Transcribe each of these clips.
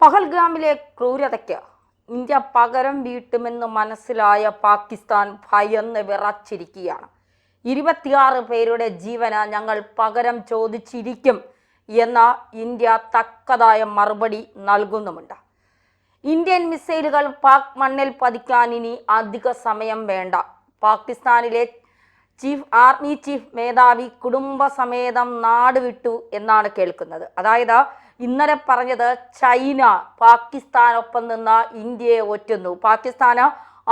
പഹൽഗാമിലെ ക്രൂരതയ്ക്ക് India പകരം വീട്ടുമെന്ന് മനസ്സിലായ പാകിസ്ഥാൻ ഭയന്ന് വിറച്ചിരിക്കുകയാണ്. 26 പേരുടെ ജീവന് ഞങ്ങൾ പകരം ചോദിച്ചിരിക്കും എന്ന ഇന്ത്യ തക്കതായ മറുപടി നൽകുന്നുമുണ്ട്. ഇന്ത്യൻ മിസൈലുകൾ പാക് മണ്ണിൽ പതിക്കാൻ ഇനി അധിക സമയം വേണ്ട. പാകിസ്ഥാനിലെ ആർമി ചീഫ് മേധാവി കുടുംബസമേതം നാട് വിട്ടു എന്നാണ് കേൾക്കുന്നത്. അതായത് ഇന്നലെ പറഞ്ഞത് ചൈന പാകിസ്ഥാനൊപ്പം നിന്ന് ഇന്ത്യയെ ഒറ്റുന്നു, പാകിസ്ഥാന്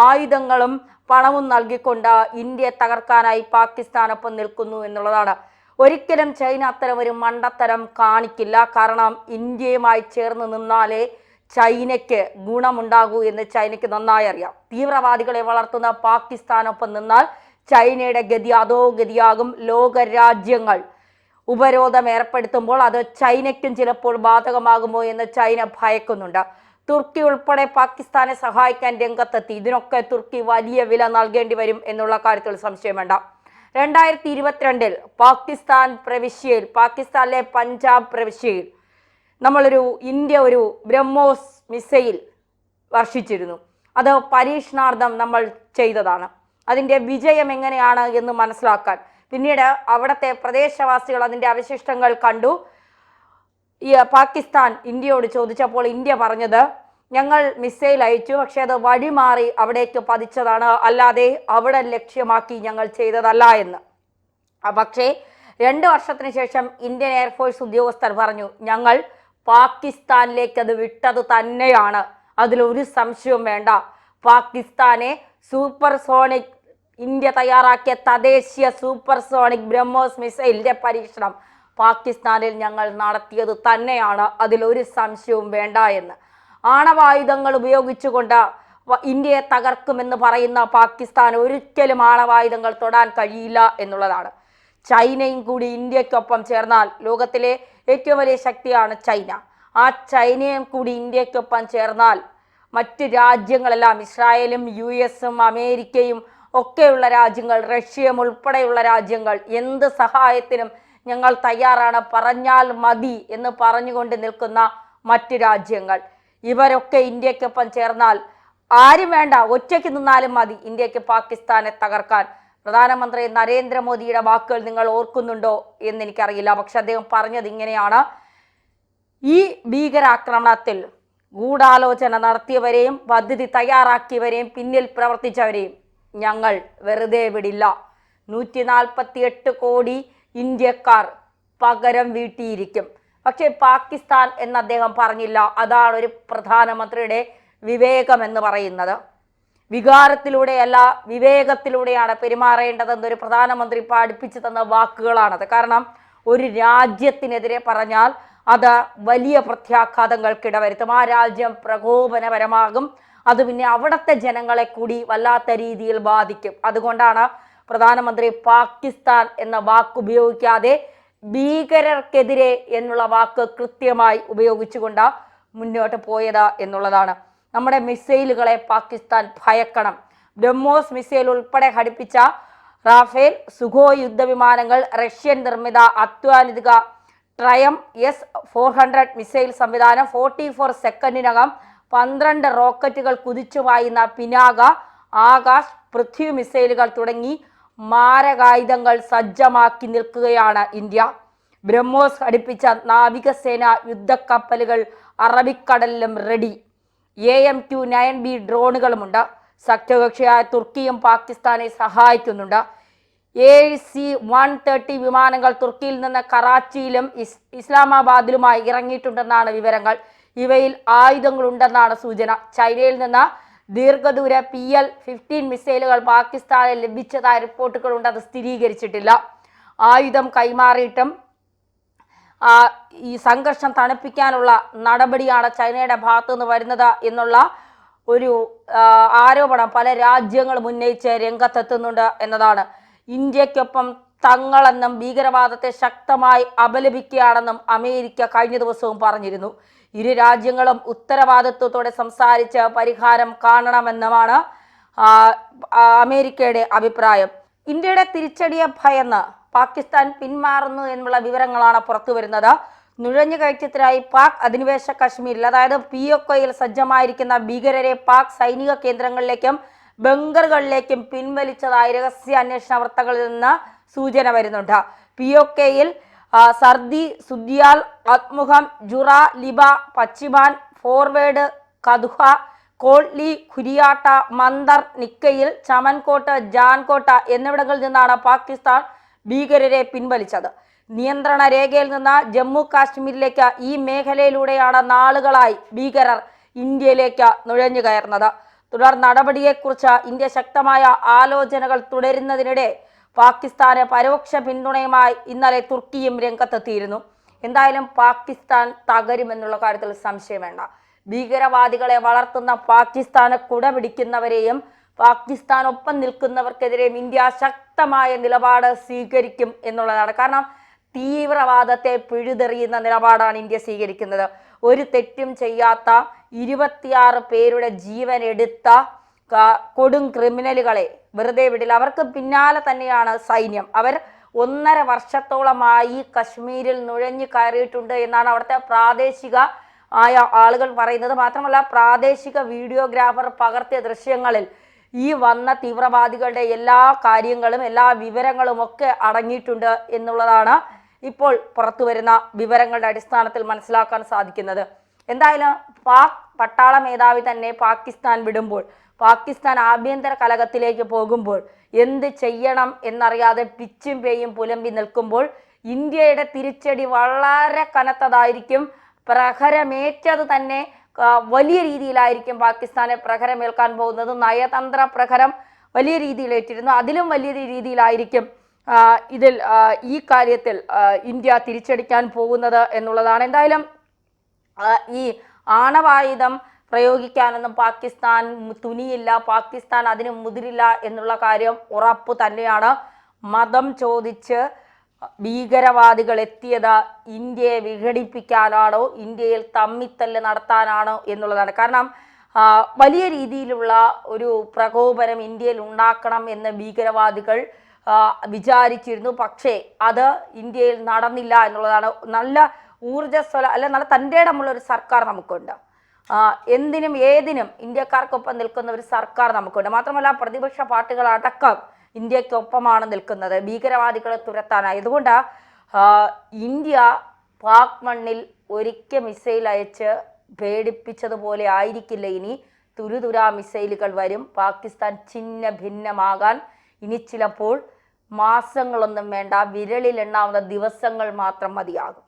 ആയുധങ്ങളും പണവും നൽകിക്കൊണ്ട് ഇന്ത്യയെ തകർക്കാനായി പാകിസ്ഥാനൊപ്പം നിൽക്കുന്നു എന്നുള്ളതാണ്. ഒരിക്കലും ചൈന അത്തരം ഒരു മണ്ടത്തരം കാണിക്കില്ല. കാരണം ഇന്ത്യയുമായി ചേർന്ന് നിന്നാലേ ചൈനയ്ക്ക് ഗുണമുണ്ടാകൂ എന്ന് ചൈനയ്ക്ക് നന്നായി അറിയാം. തീവ്രവാദികളെ വളർത്തുന്ന പാകിസ്ഥാനൊപ്പം നിന്നാൽ ചൈനയുടെ ഗതി അതോ ഗതിയാകും. ലോകരാജ്യങ്ങൾ ഉപരോധം ഏർപ്പെടുത്തുമ്പോൾ അത് ചൈനയ്ക്കും ചിലപ്പോൾ ബാധകമാകുമോ എന്ന് ചൈന ഭയക്കുന്നുണ്ട്. തുർക്കി ഉൾപ്പെടെ പാകിസ്ഥാനെ സഹായിക്കാൻ രംഗത്തെത്തി. ഇതിനൊക്കെ തുർക്കി വലിയ വില നൽകേണ്ടി വരും എന്നുള്ള കാര്യത്തിൽ സംശയം വേണ്ട. 2022 പാകിസ്ഥാൻ പ്രവിശ്യയിൽ, പാകിസ്ഥാനിലെ പഞ്ചാബ് പ്രവിശ്യയിൽ ഇന്ത്യ ഒരു ബ്രഹ്മോസ് മിസൈൽ വർഷിച്ചിരുന്നു. അത് പരീക്ഷണാർത്ഥം നമ്മൾ ചെയ്തതാണ്. അതിൻ്റെ വിജയം എങ്ങനെയാണ് എന്ന് മനസ്സിലാക്കാൻ പിന്നീട് അവിടുത്തെ പ്രദേശവാസികൾ അതിൻ്റെ അവശിഷ്ടങ്ങൾ കണ്ടു. പാകിസ്ഥാൻ ഇന്ത്യയോട് ചോദിച്ചപ്പോൾ ഇന്ത്യ പറഞ്ഞത്, ഞങ്ങൾ മിസൈൽ അയച്ചു, പക്ഷെ അത് വഴിമാറി അവിടേക്ക് പതിച്ചതാണ്, അല്ലാതെ അവിടെ ലക്ഷ്യമാക്കി ഞങ്ങൾ ചെയ്തതല്ല എന്ന്. പക്ഷേ 2 വർഷത്തിന് ശേഷം ഇന്ത്യൻ എയർഫോഴ്സ് ഉദ്യോഗസ്ഥർ പറഞ്ഞു, ഞങ്ങൾ പാകിസ്ഥാനിലേക്ക് അത് വിട്ടത് തന്നെയാണ്, അതിലൊരു സംശയവും വേണ്ട. പാകിസ്ഥാനെ സൂപ്പർസോണിക് ഇന്ത്യ തയ്യാറാക്കിയ തദ്ദേശീയ സൂപ്പർസോണിക് ബ്രഹ്മോസ് മിസൈലിന്റെ പരീക്ഷണം പാകിസ്ഥാനിൽ ഞങ്ങൾ നടത്തിയത് തന്നെയാണ്, അതിലൊരു സംശയവും വേണ്ട എന്ന്. ആണവായുധങ്ങൾ ഉപയോഗിച്ചുകൊണ്ട് ഇന്ത്യയെ തകർക്കുമെന്ന് പറയുന്ന പാകിസ്ഥാൻ ഒരിക്കലും ആണവായുധങ്ങൾ തൊടാൻ കഴിയില്ല എന്നുള്ളതാണ്. ചൈനയും കൂടി ഇന്ത്യക്കൊപ്പം ചേർന്നാൽ, ലോകത്തിലെ ഏറ്റവും വലിയ ശക്തിയാണ് ചൈന, ആ ചൈനയും കൂടി ഇന്ത്യക്കൊപ്പം ചേർന്നാൽ മറ്റ് രാജ്യങ്ങളെല്ലാം, ഇസ്രായേലും US-ഉം അമേരിക്കയും ഒക്കെയുള്ള രാജ്യങ്ങൾ, റഷ്യയും ഉൾപ്പെടെയുള്ള രാജ്യങ്ങൾ എന്ത് സഹായത്തിനും ഞങ്ങൾ തയ്യാറാണ്, പറഞ്ഞാൽ മതി എന്ന് പറഞ്ഞുകൊണ്ട് നിൽക്കുന്ന മറ്റ് രാജ്യങ്ങൾ, ഇവരൊക്കെ ഇന്ത്യക്കൊപ്പം ചേർന്നാൽ ആരും വേണ്ട, ഒറ്റയ്ക്ക് നിന്നാലും മതി ഇന്ത്യക്ക് പാകിസ്ഥാനെ തകർക്കാൻ. പ്രധാനമന്ത്രി നരേന്ദ്രമോദിയുടെ വാക്കുകൾ നിങ്ങൾ ഓർക്കുന്നുണ്ടോ എന്നെനിക്കറിയില്ല. പക്ഷെ അദ്ദേഹം പറഞ്ഞത് ഇങ്ങനെയാണ്: ഈ ഭീകരാക്രമണത്തിൽ ഗൂഢാലോചന നടത്തിയവരെയും പദ്ധതി തയ്യാറാക്കിയവരെയും പിന്നിൽ പ്രവർത്തിച്ചവരെയും ഞങ്ങൾ വെറുതെ വിടില്ല. 148 കോടി ഇന്ത്യക്കാർ പകരം വീട്ടിയിരിക്കും. പക്ഷേ പാകിസ്ഥാൻ എന്ന് അദ്ദേഹം പറഞ്ഞില്ല. അതാണ് ഒരു പ്രധാനമന്ത്രിയുടെ വിവേകം എന്ന് പറയുന്നത്. വികാരത്തിലൂടെയല്ല, വിവേകത്തിലൂടെയാണ് പെരുമാറേണ്ടതെന്നൊരു പ്രധാനമന്ത്രി പഠിപ്പിച്ചു തന്ന വാക്കുകളാണത്. കാരണം ഒരു രാജ്യത്തിനെതിരെ പറഞ്ഞാൽ അത് വലിയ പ്രത്യാഘാതങ്ങൾക്കിടവരുത്തും. ആ രാജ്യം പ്രകോപനപരമാകും. അത് പിന്നെ അവിടുത്തെ ജനങ്ങളെ കൂടി വല്ലാത്ത രീതിയിൽ ബാധിക്കും. അതുകൊണ്ടാണ് പ്രധാനമന്ത്രി പാകിസ്ഥാൻ എന്ന വാക്ക് ഉപയോഗിക്കാതെ ഭീകരർക്കെതിരെ എന്നുള്ള വാക്ക് കൃത്യമായി ഉപയോഗിച്ചുകൊണ്ട് മുന്നോട്ട് പോയത് എന്നുള്ളതാണ്. നമ്മുടെ മിസൈലുകളെ പാകിസ്ഥാൻ ഭയക്കണം. ബ്രഹ്മോസ് മിസൈൽ ഉൾപ്പെടെ ഘടിപ്പിച്ച റാഫേൽ, സുഖോയ് യുദ്ധവിമാനങ്ങൾ, റഷ്യൻ നിർമ്മിത അത്യാധുനിക ട്രയം S-400 മിസൈൽ സംവിധാനം, 44 സെക്കൻഡിനകം 12 റോക്കറ്റുകൾ കുതിച്ചു പായുന്ന പിനാക, ആകാശ്, പൃഥ്വി മിസൈലുകൾ തുടങ്ങി മാരകായുധങ്ങൾ സജ്ജമാക്കി നിൽക്കുകയാണ് ഇന്ത്യ. ബ്രഹ്മോസ് ഘടിപ്പിച്ച നാവികസേന യുദ്ധക്കപ്പലുകൾ അറബിക്കടലിലും റെഡി. AN-9B ഡ്രോണുകളുമുണ്ട്. സഖ്യകക്ഷിയായ തുർക്കിയും പാകിസ്ഥാനെ സഹായിക്കുന്നുണ്ട്. AC-130 വിമാനങ്ങൾ തുർക്കിയിൽ നിന്ന് കറാച്ചിയിലും ഇസ്ലാമാബാദിലുമായി ഇറങ്ങിയിട്ടുണ്ടെന്നാണ് വിവരങ്ങൾ. ഇവയിൽ ആയുധങ്ങളുണ്ടെന്നാണ് സൂചന. ചൈനയിൽ നിന്ന് ദീർഘദൂര PL-15 മിസൈലുകൾ പാകിസ്ഥാനിൽ ലഭിച്ചതായ റിപ്പോർട്ടുകളുണ്ട്. അത് സ്ഥിരീകരിച്ചിട്ടില്ല. ആയുധം കൈമാറിയിട്ടും ഈ സംഘർഷം തണുപ്പിക്കാനുള്ള നടപടിയാണ് ചൈനയുടെ ഭാഗത്തു നിന്ന് വരുന്നത് എന്നുള്ള ഒരു ആരോപണം പല രാജ്യങ്ങളും ഉന്നയിച്ച് രംഗത്തെത്തുന്നുണ്ട് എന്നതാണ്. ഇന്ത്യക്കൊപ്പം തങ്ങളെന്നും ഭീകരവാദത്തെ ശക്തമായി അപലപിക്കുകയാണെന്നും അമേരിക്ക കഴിഞ്ഞ ദിവസവും പറഞ്ഞിരുന്നു. ഇരു രാജ്യങ്ങളും ഉത്തരവാദിത്വത്തോടെ സംസാരിച്ച് പരിഹാരം കാണണമെന്നുമാണ് അമേരിക്കയുടെ അഭിപ്രായം. ഇന്ത്യയുടെ തിരിച്ചടിയെ ഭയന്ന് പാകിസ്ഥാൻ പിന്മാറുന്നു എന്നുള്ള വിവരങ്ങളാണ് പുറത്തു വരുന്നത്. നുഴഞ്ഞുകയറ്റത്തിനായി പാക് അധിനിവേശ കശ്മീരിൽ അതായത് POKയിൽ സജ്ജമായിരിക്കുന്ന ഭീകരരെ പാക് സൈനിക കേന്ദ്രങ്ങളിലേക്കും ബങ്കറുകളിലേക്കും പിൻവലിച്ചതായി രഹസ്യ അന്വേഷണ വൃത്തങ്ങളിൽ നിന്ന് സൂചന വരുന്നുണ്ട്. POKയിൽ സർദി, സുദ്യാൽ, അത്മുഖം, ജുറ, ലിബ, പച്ചിമാൻ, ഫോർവേഡ്, കതുഹ, കോട്ലി, ഖുരിയാട്ട, മന്ദർ, നിക്കയിൽ, ചമൻകോട്ട്, ജാൻകോട്ട എന്നിവിടങ്ങളിൽ നിന്നാണ് പാകിസ്ഥാൻ ഭീകരരെ പിൻവലിച്ചത്. നിയന്ത്രണ രേഖയിൽ നിന്ന് ജമ്മു കാശ്മീരിലേക്ക് ഈ മേഖലയിലൂടെയാണ് നാളുകളായി ഭീകരർ ഇന്ത്യയിലേക്ക് നുഴഞ്ഞു കയറുന്നത്. തുടർ നടപടിയെക്കുറിച്ച് ഇന്ത്യ ശക്തമായ ആലോചനകൾ തുടരുന്നതിനിടെ പാകിസ്ഥാന് പരോക്ഷ പിന്തുണയുമായി ഇന്നലെ തുർക്കിയും രംഗത്തെത്തിയിരുന്നു. എന്തായാലും പാകിസ്ഥാൻ തകരുമെന്നുള്ള കാര്യത്തിൽ സംശയം വേണ്ട. ഭീകരവാദികളെ വളർത്തുന്ന പാകിസ്ഥാനെ കുടപിടിക്കുന്നവരെയും പാകിസ്ഥാനൊപ്പം നിൽക്കുന്നവർക്കെതിരെയും ഇന്ത്യ ശക്തമായ നിലപാട് സ്വീകരിക്കും എന്നുള്ളതാണ്. കാരണം തീവ്രവാദത്തെ പിഴുതെറിയുന്ന നിലപാടാണ് ഇന്ത്യ സ്വീകരിക്കുന്നത്. ഒരു തെറ്റും ചെയ്യാത്ത 26 പേരുടെ ജീവൻ എടുത്ത കൊടും ക്രിമിനലുകളെ വെറുതെ വിടില്ല. അവർക്ക് പിന്നാലെ തന്നെയാണ് സൈന്യം. അവർ 1.5 വർഷത്തോളമായി കശ്മീരിൽ നുഴഞ്ഞു കയറിയിട്ടുണ്ട് എന്നാണ് അവിടുത്തെ പ്രാദേശിക ആളുകൾ പറയുന്നത്. മാത്രമല്ല പ്രാദേശിക വീഡിയോഗ്രാഫർ പകർത്തിയ ദൃശ്യങ്ങളിൽ ഈ വന്ന തീവ്രവാദികളുടെ എല്ലാ കാര്യങ്ങളും എല്ലാ വിവരങ്ങളും ഒക്കെ അടങ്ങിയിട്ടുണ്ട് എന്നുള്ളതാണ് ഇപ്പോൾ പുറത്തു വരുന്ന വിവരങ്ങളുടെ അടിസ്ഥാനത്തിൽ മനസ്സിലാക്കാൻ സാധിക്കുന്നത്. എന്തായാലും പാക് പട്ടാള മേധാവി തന്നെ പാകിസ്ഥാൻ വിടുമ്പോൾ, പാകിസ്ഥാൻ ആഭ്യന്തര കലഹത്തിലേക്ക് പോകുമ്പോൾ, എന്ത് ചെയ്യണം എന്നറിയാതെ പിച്ചും പേയും പുലമ്പി നിൽക്കുമ്പോൾ ഇന്ത്യയുടെ തിരിച്ചടി വളരെ കനത്തതായിരിക്കും. പ്രഹരമേറ്റത് തന്നെ വലിയ രീതിയിലായിരിക്കും പാകിസ്ഥാനെ പ്രഹരമേൽക്കാൻ പോകുന്നത്. നയതന്ത്ര പ്രഹരം വലിയ രീതിയിലേറ്റിരുന്നു. അതിലും വലിയ രീതിയിലായിരിക്കും ഈ കാര്യത്തിൽ ഇന്ത്യ തിരിച്ചടിക്കാൻ പോകുന്നത് എന്നുള്ളതാണ്. എന്തായാലും ഈ ആണവായുധം പ്രയോഗിക്കാനൊന്നും പാകിസ്ഥാൻ തുനിയില്ല, പാകിസ്ഥാൻ അതിന് മുതിരില്ല എന്നുള്ള കാര്യം ഉറപ്പ് തന്നെയാണ്. മതം ചോദിച്ച് ഭീകരവാദികൾ എത്തിയത് ഇന്ത്യയെ വിഘടിപ്പിക്കാനാണോ, ഇന്ത്യയിൽ തമ്മിത്തല്ല് നടത്താനാണോ എന്നുള്ളതാണ്. കാരണം വലിയ രീതിയിലുള്ള ഒരു പ്രകോപനം ഇന്ത്യയിൽ ഉണ്ടാക്കണം എന്ന് ഭീകരവാദികൾ വിചാരിച്ചിരുന്നു. പക്ഷേ അത് ഇന്ത്യയിൽ നടന്നില്ല എന്നുള്ളതാണ്. നല്ല ഊർജ്ജസ്വല നല്ല തൻ്റെ ഇടമുള്ള ഒരു സർക്കാർ നമുക്കുണ്ട്. എന്തിനും ഏതിനും ഇന്ത്യക്കാർക്കൊപ്പം നിൽക്കുന്ന ഒരു സർക്കാർ നമുക്കുണ്ട്. മാത്രമല്ല പ്രതിപക്ഷ പാർട്ടികളടക്കം ഇന്ത്യക്കൊപ്പമാണ് നിൽക്കുന്നത് ഭീകരവാദികളെ തുരത്താനായി. അതുകൊണ്ട് ഇന്ത്യ പാക് മണ്ണിൽ ഒരിക്കൽ മിസൈൽ അയച്ച് പേടിപ്പിച്ചതുപോലെ ആയിരിക്കില്ല ഇനി. തുരുതുരാ മിസൈലുകൾ വരും. പാകിസ്ഥാൻ ഛിന്ന ഭിന്നമാകാൻ ഇനി ചിലപ്പോൾ മാസങ്ങളൊന്നും വേണ്ട, വിരലിലെണ്ണാവുന്ന ദിവസങ്ങൾ മാത്രം മതിയാകും.